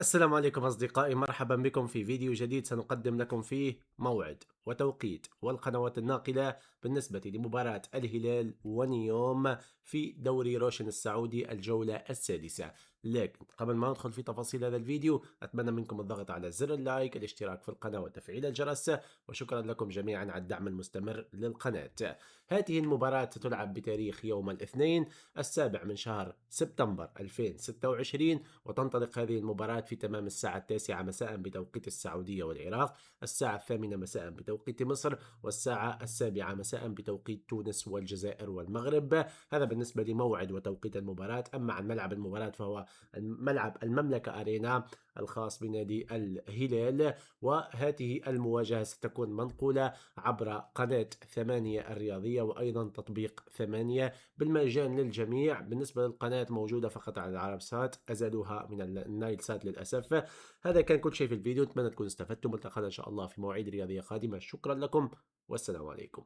السلام عليكم أصدقائي، مرحبا بكم في فيديو جديد سنقدم لكم فيه موعد وتوقيت والقنوات الناقلة بالنسبة لمباراة الهلال ونيوم في دوري روشن السعودي الجولة السادسة. لكن قبل ما ندخل في تفاصيل هذا الفيديو أتمنى منكم الضغط على زر اللايك، الاشتراك في القناة وتفعيل الجرس، وشكرا لكم جميعا على الدعم المستمر للقناة. هذه المباراة ستلعب بتاريخ يوم الاثنين 7 من شهر سبتمبر 2026، وتنطلق هذه المباراة في تمام الساعة 9 مساء بتوقيت السعودية والعراق، الساعة 8 مساء بتوقيت مصر، والساعة 7 مساء بتوقيت تونس والجزائر والمغرب. هذا بالنسبة لموعد وتوقيت المباراة. أما عن ملعب المباراة فهو ملعب المملكة أرينا الخاص بنادي الهلال، وهذه المواجهة ستكون منقولة عبر قناة ثمانية الرياضية وأيضا تطبيق ثمانية بالمجان للجميع. بالنسبة للقناة موجودة فقط على العرب سات، أزلوها من النايل سات للأسف. هذا كان كل شيء في الفيديو، أتمنى تكونوا استفدتم. نلتقينا إن شاء الله في مواعيد رياضية قادمة. شكرا لكم والسلام عليكم.